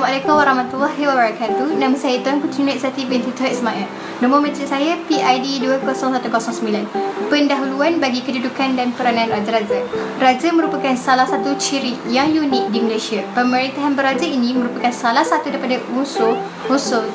Assalamualaikum warahmatullahi wabarakatuh. Nama saya Tuan Puteri Nur Izzati binti Tuan Ismail. Nombor meja saya PID 20109. Pendahuluan bagi kedudukan dan peranan Raja-Raja. Raja merupakan salah satu ciri yang unik di Malaysia. Pemerintahan beraja ini merupakan salah satu daripada unsur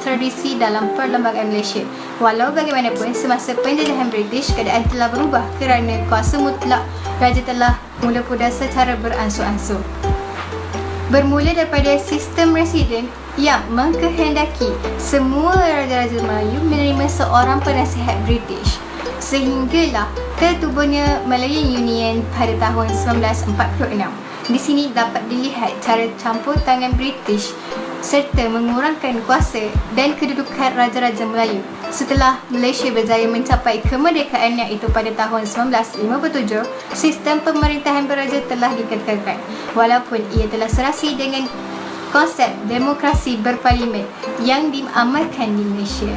tradisi dalam perlembagaan Malaysia. Walau bagaimanapun, semasa penjajahan British, keadaan telah berubah kerana kuasa mutlak Raja telah mula pudar secara beransur-ansur. Bermula daripada sistem residen yang mengkehendaki semua Raja-Raja Melayu menerima seorang penasihat British, sehinggalah tertubuhnya Malayan Union pada tahun 1946. Di sini dapat dilihat cara campur tangan British serta mengurangkan kuasa dan kedudukan Raja-Raja Melayu. Setelah Malaysia berjaya mencapai kemerdekaan iaitu pada tahun 1957, sistem pemerintahan beraja telah dikekalkan walaupun ia telah serasi dengan konsep demokrasi berparlimen yang diamalkan di Malaysia.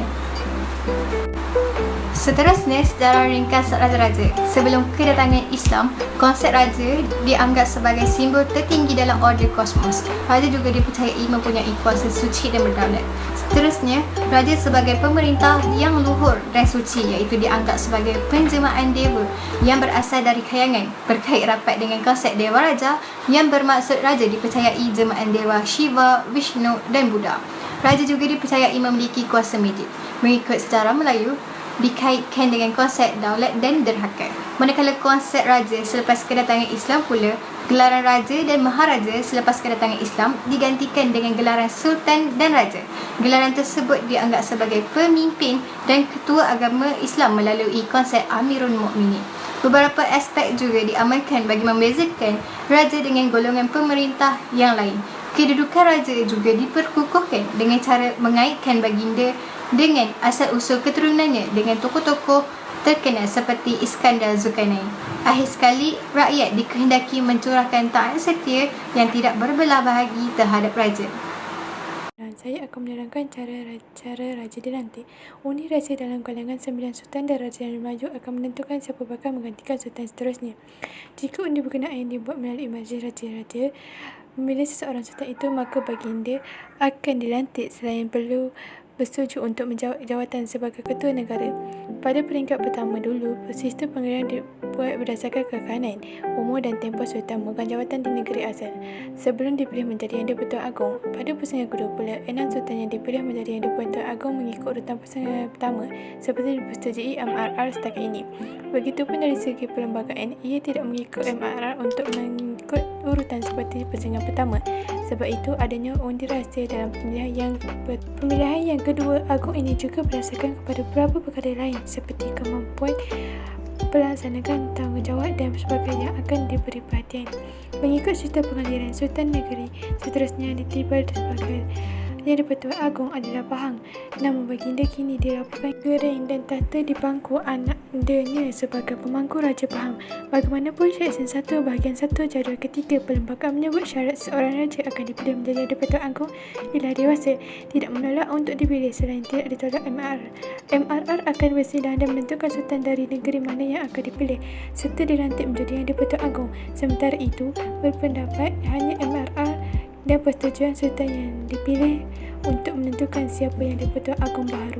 Seterusnya, sejarah ringkas Raja-Raja. Sebelum kedatangan Islam, konsep Raja dianggap sebagai simbol tertinggi dalam order kosmos. Raja juga dipercayai mempunyai kuasa suci dan berdaulat. Seterusnya, Raja sebagai pemerintah yang luhur dan suci iaitu dianggap sebagai penjelmaan dewa yang berasal dari khayangan, berkait rapat dengan konsep Dewa Raja yang bermaksud Raja dipercayai jelmaan dewa Shiva, Vishnu dan Buddha. Raja juga dipercayai memiliki kuasa medik. Mengikut sejarah Melayu, dikaitkan dengan konsep daulat dan derhaka. Manakala konsep Raja selepas kedatangan Islam pula, gelaran Raja dan Maharaja selepas kedatangan Islam digantikan dengan gelaran Sultan dan Raja. Gelaran tersebut dianggap sebagai pemimpin dan ketua agama Islam melalui konsep Amirul Mukminin. Beberapa aspek juga diamalkan bagi membezakan Raja dengan golongan pemerintah yang lain. Kedudukan Raja juga diperkukuhkan dengan cara mengaitkan baginda dengan asal-usul keturunannya dengan tokoh-tokoh terkenal seperti Iskandar Zulkarnain. Akhir sekali, rakyat dikehendaki mencurahkan taat setia yang tidak berbelah bahagi terhadap Raja. Saya akan menerangkan cara Raja dilantik. Undi rahsia dalam kalangan 9 Sultan dan Raja yang maju akan menentukan siapa bakal menggantikan Sultan seterusnya. Jika undi berkenaan dibuat melalui majlis Raja-Raja memilih seseorang Sultan itu, maka baginda akan dilantik selain perlu bersetuju untuk menjawab jawatan sebagai ketua negara. Pada peringkat pertama dulu, sistem pengalihan dibuat berdasarkan kekanan, umur dan tempoh sultan memegang jawatan di negeri asal sebelum dipilih menjadi Yang di-Pertuan Agong. Pada pusingan kedua pula, 6 sultan yang dipilih menjadi Yang di-Pertuan Agong mengikut urutan pusingan pertama seperti dipersetujui MRR setakat ini. Begitupun dari segi perlembagaan, ia tidak mengikut MRR untuk mengikut urutan seperti pusingan pertama. Sebab itu, adanya undi rahsia dalam pemilihan yang kedua agung ini juga berdasarkan kepada beberapa perkara lain seperti kemampuan melaksanakan tanggungjawab dan sebagainya akan diberi perhatian. Mengikut sistem pengaliran Sultan Negeri seterusnya ditiba sebagai Yang di-Pertuan Agong adalah Pahang. Namun baginda kini dilaporkan kering dan tahta di pangku anaknya sebagai pemangku Raja Pahang. Bagaimanapun, Seksyen 1 bahagian 1 jadual ketiga perlembagaan menyebut syarat seorang raja akan dipilih menjadi Yang di-Pertuan Agong ialah dewasa, tidak menolak untuk dipilih selain tidak ditolak MRR. MRR akan bersidang dan menentukan sultan dari negeri mana yang akan dipilih serta dilantik menjadi Yang di-Pertuan Agong. Sementara itu, berpendapat hanya MRR dan persetujuan sultan yang dipilih untuk menentukan siapa Yang di-Pertuan Agong baru.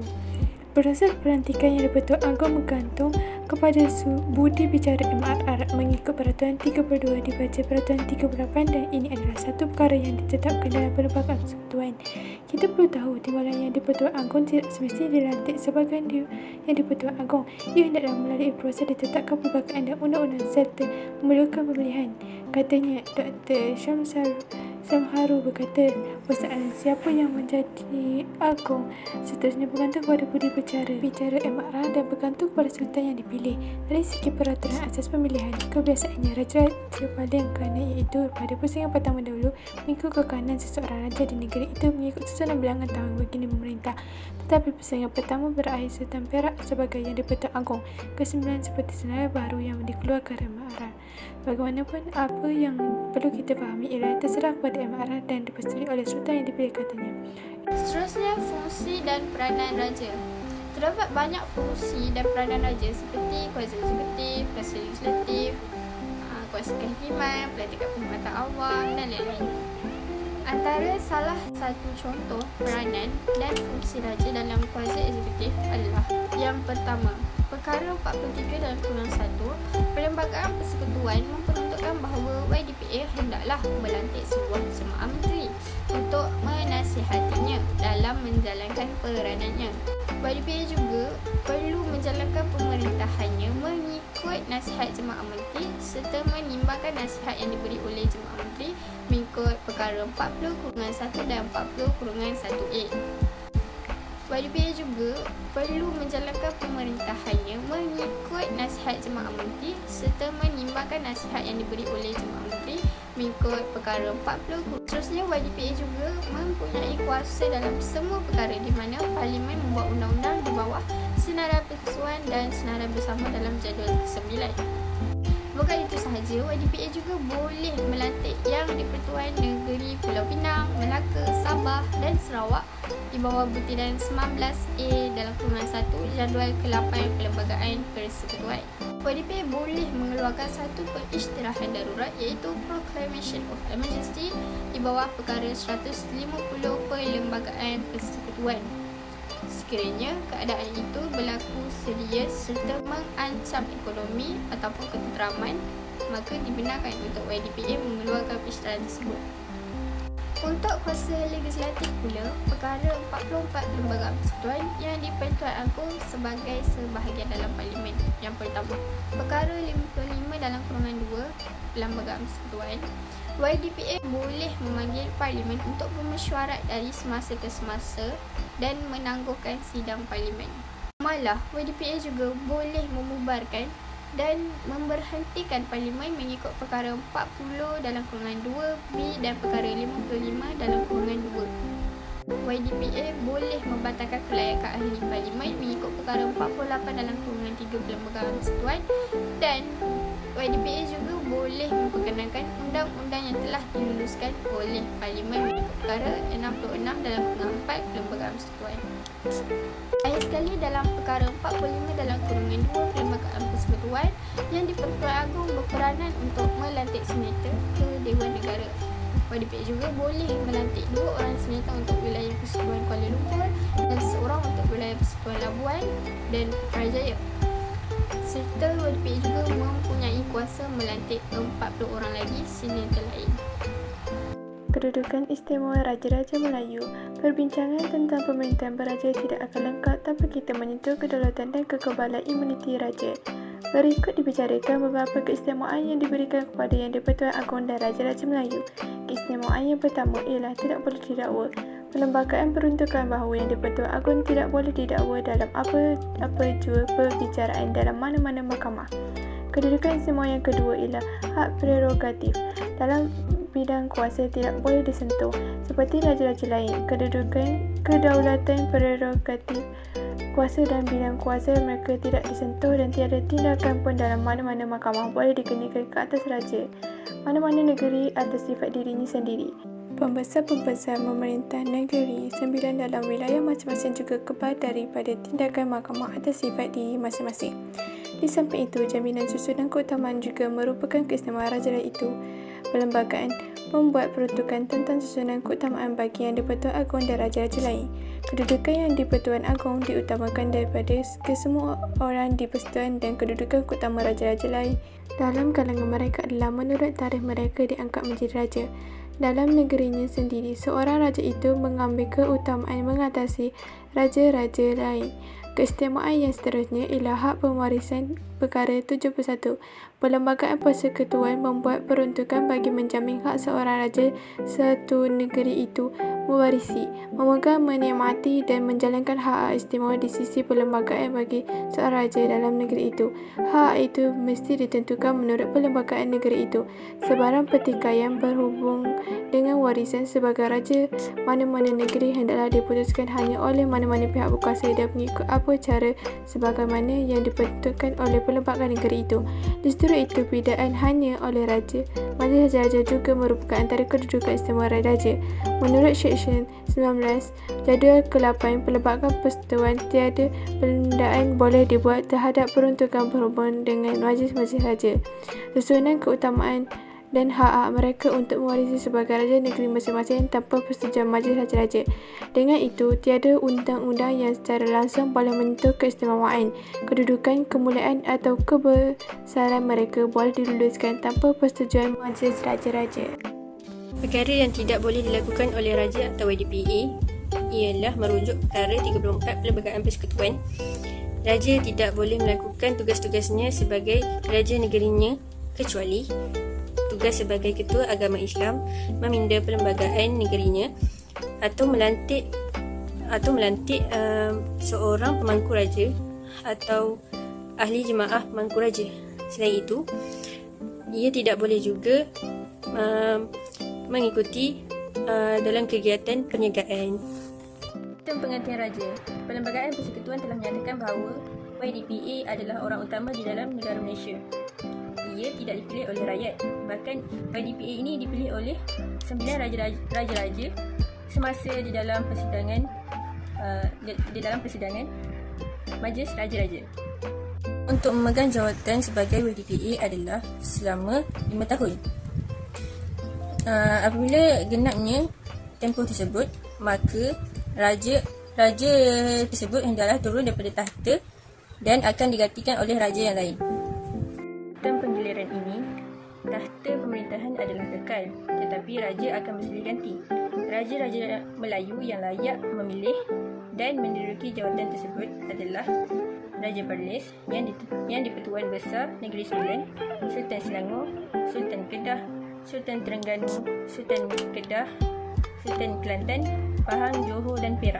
Proses pelantikan Yang di-Pertuan Agong bergantung kepada budi bicara MRR mengikut Peraturan 32 dibaca Peraturan 38 dan ini adalah satu perkara yang ditetapkan dalam Perlembagaan Persekutuan. Kita perlu tahu timbalan Yang di-Pertuan Agong tidak semestinya dilantik sebagai Yang di-Pertuan Agong. Ia hendaklah melalui proses ditetapkan perlembagaan dan undang-undang serta memerlukan pemilihan. Katanya Dr. Samharu berkata, persoalan siapa yang menjadi Agong seterusnya bergantung kepada budi bicara MRR dan bergantung kepada sultan yang dipilih. Dari segi peraturan asas pemilihan, kebiasaannya raja-raja paling kanan iaitu pada pusingan pertama dahulu mengikut kekanan seseorang raja di negeri itu mengikut susunan bilangan tahun baginda memerintah. Tetapi pusingan pertama berakhir Sultan Perak sebagai Yang di-Pertuan Agong. Kesembilan seperti senarai baru yang dikeluarkan MRR. Bagaimanapun, apa yang perlu kita fahami ialah terserah kepada MRR dan dipersetujui oleh sultan yang dipilih katanya. Seterusnya, fungsi dan peranan raja. Terdapat banyak fungsi dan peranan raja seperti kuasa eksekutif, kuasa legislatif, kuasa kehakiman, pelantikan perkhidmatan awam dan lain-lain. Antara salah satu contoh peranan dan fungsi raja dalam kuasa eksekutif adalah: yang pertama, perkara 43 dalam kurungan 1, Perlembagaan Persekutuan memperuntukkan bahawa YDPA hendaklah melantik sebuah jemaah menteri untuk menasihatinya dalam menjalankan peranannya. YDPA juga perlu menjalankan pemerintahannya mengikut nasihat jemaah menteri serta menimbangkan nasihat yang diberi oleh jemaah menteri mengikut perkara 40/1 dan 40/1A. YDPA juga perlu menjalankan pemerintahannya mengikut nasihat jemaah menteri serta menimbangkan nasihat yang diberi oleh jemaah menteri mengikut perkara 40. Seterusnya, YDPA juga mempunyai kuasa dalam semua perkara di mana Parlimen membuat undang-undang di bawah senarai persusuan dan senarai bersama dalam jadual ke-9. Bukan itu sahaja, YDPA juga boleh melantik yang di-Pertuan Negeri Pulau Pinang, Melaka, Sabah dan Sarawak di bawah butiran 19A dalam kurungan 1 jadual ke-8 Perlembagaan Persekutuan. YDPA boleh mengeluarkan satu perisytiharan darurat iaitu Proclamation of Emergency di bawah perkara 150 Perlembagaan Persekutuan. Sekiranya keadaan itu berlaku serius serta mengancam ekonomi ataupun ketenteraman, maka dibenarkan untuk YDPA mengeluarkan perisytiharan tersebut. Untuk kuasa legislatif pula, perkara 44 Perlembagaan Persekutuan yang di-Pertuan Agong sebagai sebahagian dalam Parlimen. Yang pertama, perkara 55 dalam kurungan 2 Perlembagaan Persekutuan, YDPA boleh memanggil Parlimen untuk bermesyuarat dari semasa ke semasa dan menangguhkan sidang Parlimen. Malah, YDPA juga boleh memubarkan dan memberhentikan Parlimen mengikut perkara 40 dalam kurungan 2B dan perkara 55 dalam kurungan 2. YDPA boleh membatalkan kelayakan ahli Parlimen mengikut perkara 48 dalam kurungan 3 Perlembagaan Persekutuan, dan YDPA juga boleh memperkenalkan undang-undang yang telah diluluskan oleh Parlimen mengikut perkara 66 dalam kurungan 4 Perlembagaan Persekutuan. Akhir sekali, dalam perkara 45 dalam kurungan 2 Perlembagaan Persekutuan yang di-Pertuan Agong berperanan untuk melantik senator ke Dewan Negara. YDPA juga boleh melantik 2 orang senator untuk wilayah Persekutuan Kuala Lumpur dan seorang untuk wilayah Persekutuan Labuan dan Putrajaya. Serta YDPA juga mempunyai kuasa melantik 40 orang lagi senator lain. Kedudukan istimewa Raja-Raja Melayu. Perbincangan tentang pemerintahan beraja tidak akan lengkap tanpa kita menyentuh kedaulatan dan kekebalan imuniti raja. Berikut dibicarakan beberapa keistimewaan yang diberikan kepada Yang di-Pertuan Agong dan Raja-Raja Melayu. Keistimewaan yang pertama ialah tidak boleh didakwa. Perlembagaan peruntukan bahawa Yang di-Pertuan Agong tidak boleh didakwa dalam apa jua perbicaraan dalam mana-mana mahkamah. Kedudukan istimewa yang kedua ialah hak prerogatif. Dalam bidang kuasa tidak boleh disentuh. Seperti raja-raja lain, kedaulatan prerogatif kuasa dan bidang kuasa mereka tidak disentuh dan tiada tindakan pun dalam mana-mana mahkamah boleh dikenakan ke atas raja mana-mana negeri atas sifat dirinya sendiri. Pembesar-pembesar memerintah negeri 9 dalam wilayah masing-masing juga kebal daripada tindakan mahkamah atas sifat diri masing-masing. Di samping itu, jaminan susunan keutamaan juga merupakan keistimewaan raja-raja itu. Perlembagaan membuat peruntukan tentang susunan keutamaan bagi Yang di-Pertuan Agong dan raja-raja lain. Kedudukan Yang di-Pertuan Agong diutamakan daripada kesemua orang di persekutuan dan kedudukan keutamaan raja-raja lain dalam kalangan mereka adalah menurut tarikh mereka diangkat menjadi raja. Dalam negerinya sendiri, seorang raja itu mengambil keutamaan mengatasi raja-raja lain. Keistimewaan yang seterusnya ialah hak pewarisan perkara 71. Perlembagaan Persekutuan membuat peruntukan bagi menjamin hak seorang raja satu negeri itu mewarisi, memegang, menikmati dan menjalankan hak istimewa di sisi perlembagaan bagi seorang raja dalam negeri itu. Hak itu mesti ditentukan menurut perlembagaan negeri itu. Sebarang pertikaian berhubung dengan warisan sebagai raja mana-mana negeri hendaklah diputuskan hanya oleh mana-mana pihak berkuasa dan mengikut apa cara sebagaimana yang diperuntukkan oleh perlembagaan negeri itu. Setelah itu, pidaan hanya oleh raja. Majlis Raja juga merupakan antara kedudukan istimewa raja. Menurut Seksyen 19 Jadual ke-8 Perlembagaan Persekutuan, tiada penundaan boleh dibuat terhadap peruntukan berhubung dengan majlis-majlis raja. Susunan keutamaan dan hak-hak mereka untuk mewarisi sebagai raja negeri masing-masing tanpa persetujuan Majlis Raja-Raja. Dengan itu, tiada undang-undang yang secara langsung boleh menyentuh keistimewaan, kedudukan, kemuliaan atau kebesaran mereka boleh diluluskan tanpa persetujuan Majlis Raja-Raja. Perkara yang tidak boleh dilakukan oleh Raja atau YDPA ialah merujuk perkara 34 Perlembagaan Persekutuan. Raja tidak boleh melakukan tugas-tugasnya sebagai Raja negerinya kecuali tugas sebagai Ketua Agama Islam, meminda perlembagaan negerinya atau melantik seorang pemangku Raja atau ahli jemaah pemangku Raja. Selain itu, ia tidak boleh juga mengikuti dalam kegiatan perniagaan. Sistem penggantian Raja. Perlembagaan Persekutuan telah menyatakan bahawa YDPA adalah orang utama di dalam negara Malaysia. Ia tidak dipilih oleh rakyat. Bahkan YDPA ini dipilih oleh 9 raja-raja semasa di dalam persidangan Majlis Raja-Raja. Untuk memegang jawatan sebagai YDPA adalah selama 5 tahun. Apabila genapnya tempoh tersebut, maka Raja tersebut hendaklah turun daripada tahta dan akan digantikan oleh raja yang lain. Dalam penggiliran ini, tahta pemerintahan adalah kekal, tetapi raja akan bersilih ganti. Raja-raja Melayu yang layak memilih dan menduduki jawatan tersebut adalah Raja Perlis yang di-Pertuan Besar Negeri Sembilan, Sultan Selangor, Sultan Kedah, Sultan Terengganu, Sultan Kedah, Sultan Kelantan, Pahang, Johor dan Perak.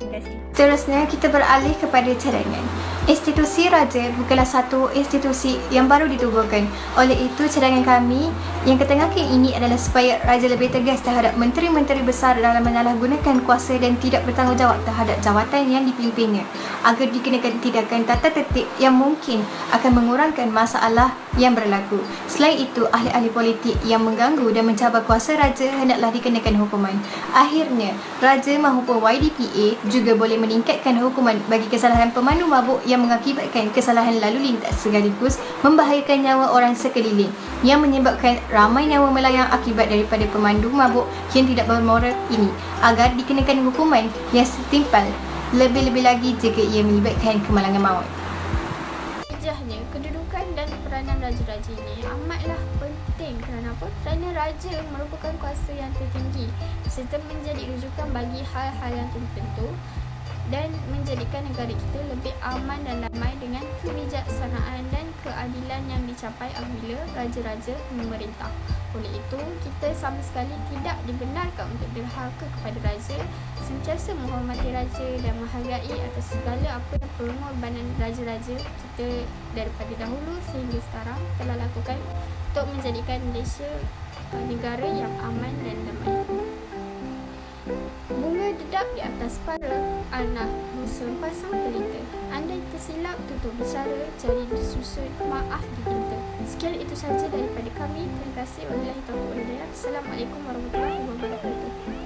Terima kasih. Seterusnya, kita beralih kepada cadangan. Institusi Raja bukanlah satu institusi yang baru ditubuhkan. Oleh itu, cadangan kami yang ketengahkan ini adalah supaya Raja lebih tegas terhadap menteri-menteri besar dalam menyalahgunakan kuasa dan tidak bertanggungjawab terhadap jawatan yang dipimpinnya, agar dikenakan tindakan tata tertib yang mungkin akan mengurangkan masalah yang berlaku. Selain itu, ahli-ahli politik yang mengganggu dan mencabar kuasa Raja hendaklah dikenakan hukuman. Akhirnya, Raja menghukum YDPA juga boleh meningkatkan hukuman bagi kesalahan pemandu mabuk yang mengakibatkan kesalahan lalu lintas sekaligus membahayakan nyawa orang sekeliling yang menyebabkan ramai nyawa melayang akibat daripada pemandu mabuk yang tidak bermoral ini, agar dikenakan hukuman yang setimpal, lebih-lebih lagi jika ia melibatkan kemalangan maut. Sejujurnya, kedudukan dan peranan raja-raja ini amatlah penting. Kerana apa? Kerana raja merupakan kuasa yang tertinggi serta menjadi rujukan bagi hal-hal yang tertentu dan menjadikan negara kita lebih aman dan damai dengan kebijaksanaan dan keadilan yang dicapai apabila raja-raja memerintah. Oleh itu, kita sama sekali tidak dibenarkan untuk derhaka kepada raja, sentiasa menghormati raja dan menghargai atas segala apa yang pengorbanan raja-raja kita daripada dahulu sehingga sekarang telah lakukan untuk menjadikan Malaysia negara yang aman dan damai. Bunga dedap di atas para anak dusun pasang pelita. Andai tersilap tutur bicara, jari disusun, maaf dipinta. Sekian itu sahaja daripada kami. Terima kasih. Wabillahi taufiq wal hidayah. Assalamualaikum warahmatullahi wabarakatuh.